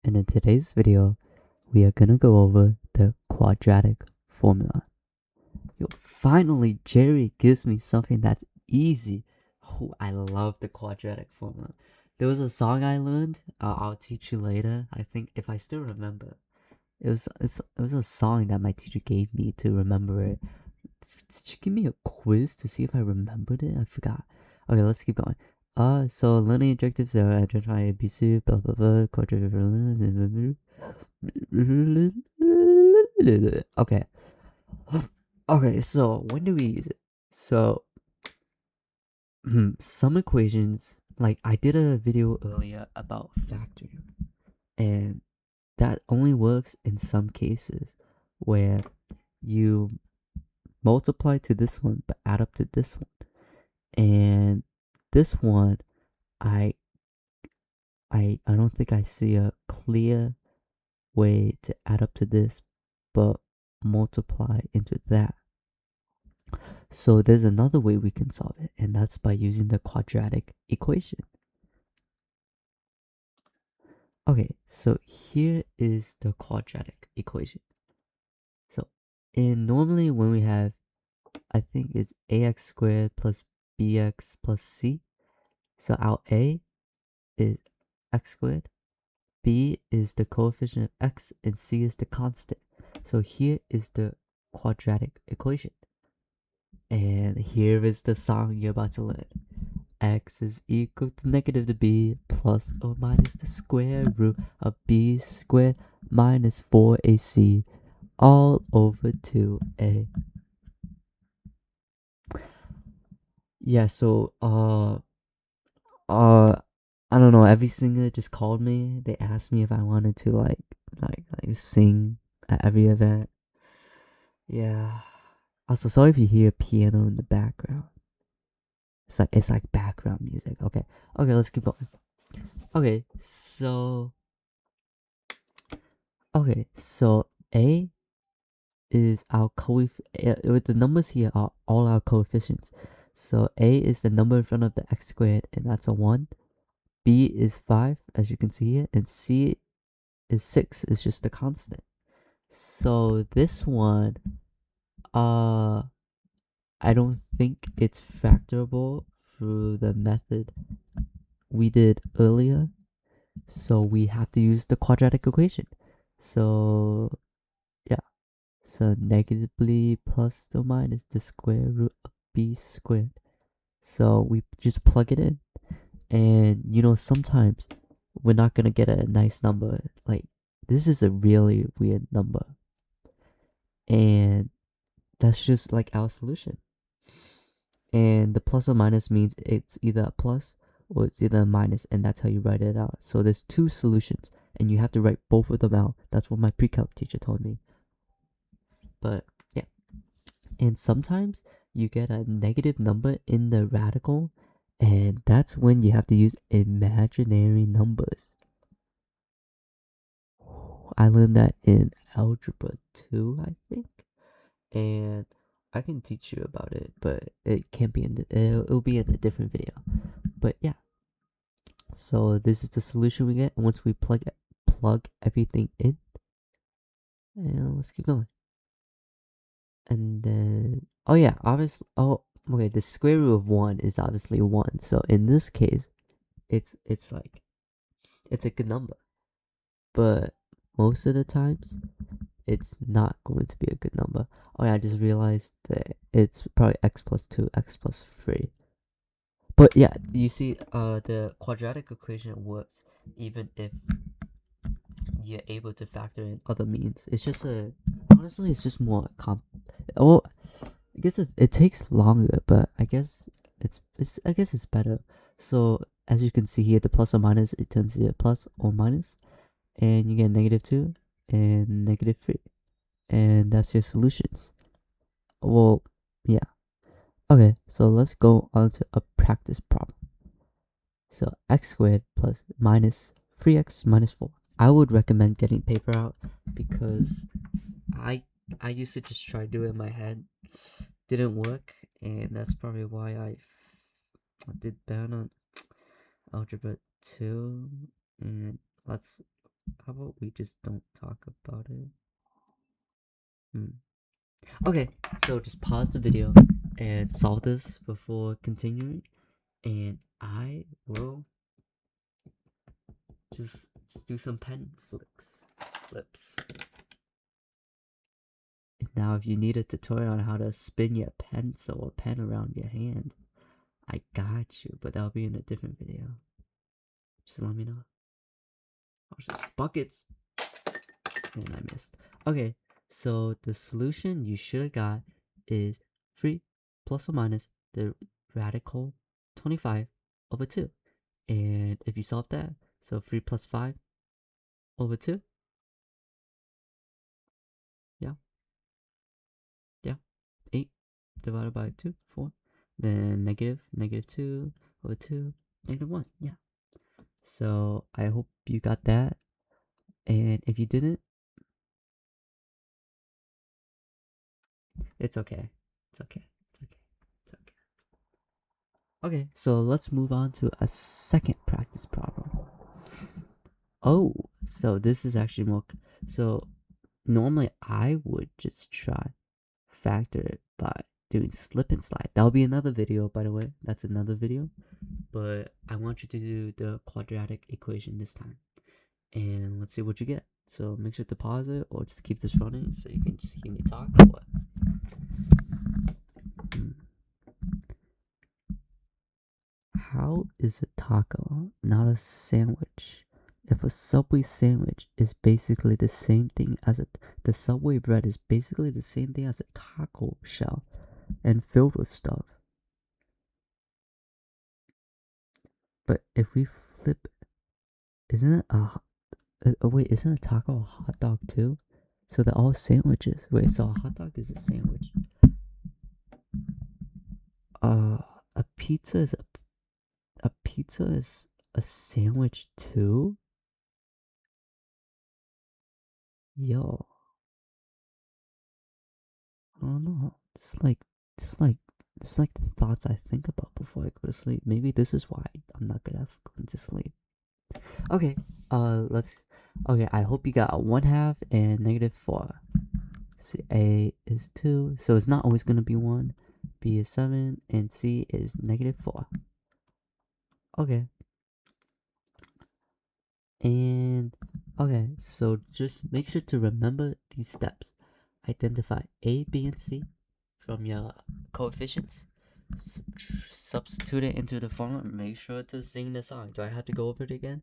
and in today's video, we are gonna go over the quadratic formula. Finally, Jerry gives me something that's easy. Oh, I love the quadratic formula. There was a song I learned. I'll teach you later. I think if I still remember, it was a song that my teacher gave me to remember it. Did she give me a quiz to see if I remembered it? I forgot. Okay, let's keep going. So learning objectives are identify ABC, blah blah blah, quadratic formula. Okay. Okay, so when do we use it? So some equations, like I did a video earlier about factoring, and that only works in some cases where you multiply to this one but add up to this one. And this one, I I don't think I see a clear way to add up to this but multiply into that. So there's another way we can solve it, and that's by using the quadratic equation. Okay, so here is the quadratic equation. So normally when we have, I think it's ax squared plus bx plus c. So our a is x squared, b is the coefficient of x, and c is the constant. So here is the quadratic equation. And here is the song you're about to learn. X is equal to negative to b plus or minus the square root of b squared minus 4ac all over 2a. Yeah, so I don't know, every singer just called me. They asked me if I wanted to like sing at every event. Yeah. Also, sorry if you hear piano in the background. It's like background music. Okay. Okay, let's keep going. Okay, so A is our with the numbers here are all our coefficients. So A is the number in front of the x squared, and that's a 1. B is 5, as you can see here, and C is 6, it's just a constant. So this one, I don't think it's factorable through the method we did earlier. So we have to use the quadratic equation. So yeah. So negatively plus or minus the square root of b squared. So we just plug it in. And sometimes we're not gonna get a nice number. Like this is a really weird number. And that's just like our solution. And the plus or minus means it's either a plus or it's either a minus, and that's how you write it out. So there's two solutions, and you have to write both of them out. That's what my pre-calc teacher told me. But yeah, and sometimes you get a negative number in the radical, and that's when you have to use imaginary numbers. I learned that in Algebra 2, I think, and I can teach you about it, but it can't be it'll be in a different video. But yeah, so this is the solution we get once we plug everything in, and let's keep going. And then okay, the square root of 1 is obviously 1, so in this case it's like it's a good number, but most of the times it's not going to be a good number. Oh yeah, I just realized that it's probably x plus 2, x plus 3. But yeah, you see, the quadratic equation works even if you're able to factor in other means. It's just honestly, it's just more well, I guess it takes longer, but I guess it's better. So as you can see here, the plus or minus, it turns into a plus or minus, and you get -2 and -3, and that's your solutions. Well, yeah. Okay, so let's go on to a practice problem. So x squared plus minus 3x minus 4. I would recommend getting paper out because I used to just try to do it in my head. Didn't work, and that's probably why I did bad on Algebra 2. And How about we just don't talk about it? Okay, so just pause the video and solve this before continuing, and I will just do some pen flips. Now, if you need a tutorial on how to spin your pencil or pen around your hand, I got you, but that'll be in a different video. Just let me know. Buckets! And I missed. Okay, so the solution you should have got is 3 plus or minus the radical 25 over 2. And if you solve that, so 3 plus 5 over 2. Yeah, yeah. 8 divided by 2, 4. Then negative 2 over 2, negative 1. Yeah. So I hope you got that. And if you didn't, it's okay. It's okay. It's okay. It's okay. Okay, so let's move on to a second practice problem. Oh, so this is actually more. So normally I would just try factor it by doing slip and slide. That'll be another video, by the way. That's another video. But I want you to do the quadratic equation this time. And let's see what you get. So make sure to pause it or just keep this running so you can just hear me talk or what. How is a taco not a sandwich if a Subway sandwich is basically the same thing as the Subway bread is basically the same thing as a taco shell and filled with stuff? But if we flip, isn't it wait, isn't a taco a hot dog too? So they're all sandwiches. Wait, so a hot dog is a sandwich. Uh, a pizza is a sandwich too? Yo, I don't know. Just like the thoughts I think about before I go to sleep. Maybe this is why I'm not good at going to sleep. Okay, okay, I hope you got a 1/2 and -4. C, A is 2, so it's not always gonna be 1. B is 7, and C is -4. Okay. And okay, so just make sure to remember these steps. Identify A, B, and C from your coefficients. Substitute it into the formula. Make sure to sing the song. Do I have to go over it again?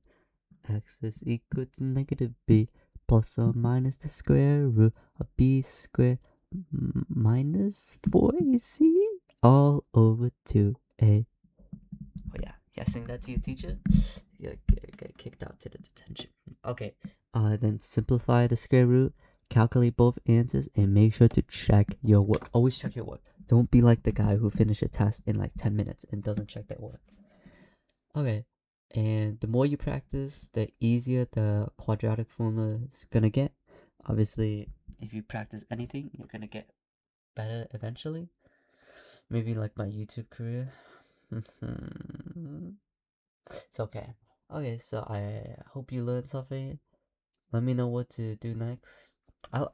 X is equal to -b plus or minus the square root of b squared minus 4ac all over 2a. Oh yeah, sing that to your teacher. You get kicked out to the detention. Okay, then simplify the square root, calculate both answers, and make sure to check your work. Always check your work. Don't be like the guy who finished a test in like 10 minutes and doesn't check their work. Okay, and the more you practice, the easier the quadratic formula is gonna get. Obviously, if you practice anything, you're gonna get better eventually. Maybe like my YouTube career. It's okay. Okay, so I hope you learned something. Let me know what to do next. Can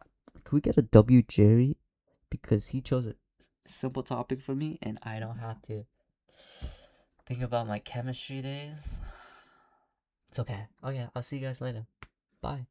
we get a W Jerry? Because he chose a simple topic for me and I don't have to think about my chemistry days. It's okay. Okay, I'll see you guys later. Bye.